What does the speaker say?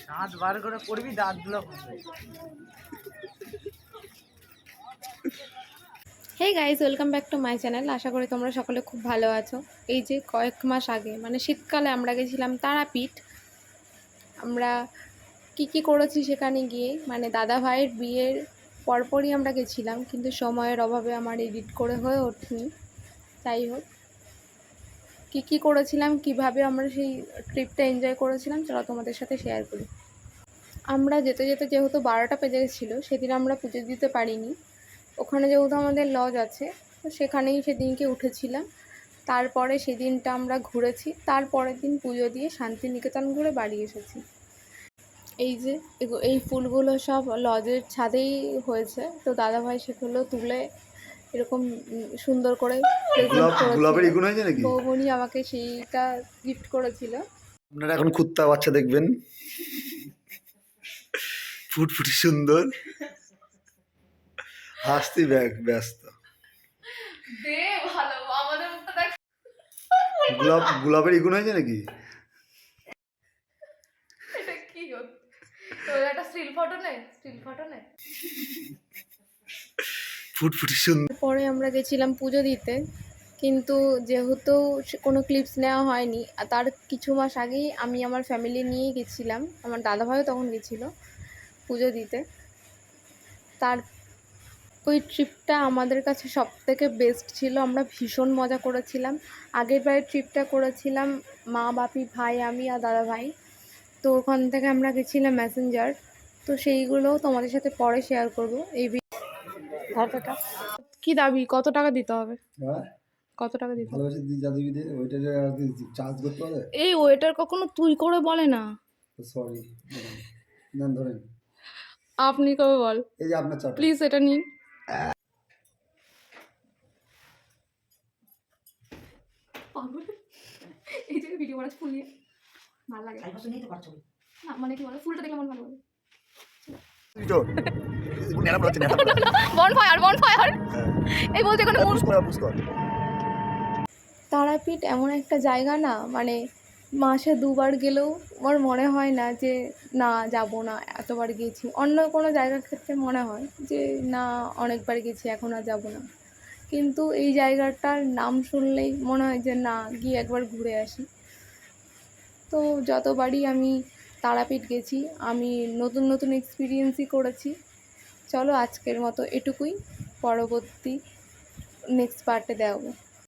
দাঁত বার করে পড়বি, দাঁতগুলো খুলবে। Hey guys, welcome back to my channel. আশা করি তোমরা সকলে খুব ভালো আছো। এই যে কয়েক মাস আগে মানে শীতকালে আমরা গেছিলাম তারাপীঠ। আমরা কি করেছি সেখানে গিয়ে, মানে দাদা ভাইয়ের বিয়ের পরপরই আমরা গেছিলাম, কিন্তু সময়ের অভাবে আমার এডিট করে হয়ে ওঠেনি। যাই হোক, কী করেছিলাম, কিভাবে আমরা সেই ট্রিপটা এনজয় করেছিলাম, চলো তোমাদের সাথে শেয়ার করি। আমরা যেতে যেতে যেহেতু 12টা বেজে গেছিলো, সেদিন আমরা পুজো দিতে পারিনি। ওখানে যেহেতু আমাদের লজ আছে, তো সেখানেই সেদিনকে উঠেছিলাম। তারপরে সেদিনটা আমরা ঘুরেছি, তারপরের দিন পুজো দিয়ে শান্তিনিকেতন ঘুরে বাড়ি এসেছি। এই যে এই ফুলগুলো সব লজের ছাদেই হয়েছে, তো দাদাভাই সেগুলো তুলে এরকম সুন্দর করে বৌমণি আমাকে সেইটা গিফট করেছিল। আপনারা এখন কুত্তা বাচ্চা দেখবেন, ফুটফুটি সুন্দর, হাসতে ব্যস্ত। গোলাপের ইগুন হয়েছে নাকি? ফুটফুটি সুন্দর। পরে আমরা গেছিলাম পুজো দিতে, কিন্তু যেহেতু কোনো ক্লিপস নেওয়া হয়নি, আর তার কিছু মাস আগেই আমি আমার ফ্যামিলি নিয়েই গেছিলাম, আমার দাদাভাইও তখন গেছিলো পুজো দিতে। তার ওই ট্রিপটা আমাদের কাছে সবথেকে বেস্ট ছিল। আমরা ভীষণ মজা করেছিলাম। আগের বারের ট্রিপটা করেছিলাম মা, বাপি, ভাই, আমি আর দাদা ভাই। তো ওখান থেকে আমরা গেছিলাম ম্যাসেঞ্জার। তো সেইগুলোও তোমাদের সাথে পরে শেয়ার করবো। এই ঘরটা কি দাবি, কত টাকা দিতে হবে? কত টাকা দিতে হবে? এই ওয়েটার কখনো তুই করে বলে না। সরি, নেন ধরেন। আপনি কবে বল, এই যে আপনার চাপ, প্লিজ এটা নিন। এই যে ভিডিও করা ফুল নিয়ে ভালো লাগে না, মানে কি বলে, ফুলটা দেখলে মন ভালো লাগে। এই বলতে কোনো তারাপীঠ এমন একটা জায়গা না, মানে মাসে 2বার গেলেও আমার মনে হয় না যে না যাব না, এতবার গেছি। অন্য কোনো জায়গার ক্ষেত্রে মনে হয় যে না অনেকবার গেছি, এখন আর যাব না। কিন্তু এই জায়গাটার নাম শুনলেই মনে হয় যে না, গিয়ে একবার ঘুরে আসি। তো যতবারই আমি তারাপীঠ গেছি, আমি নতুন নতুন এক্সপিরিয়েন্সই করেছি। চলো আজকের মতো এটুকুই, পরবর্তী নেক্সট পার্টে দেখাবো।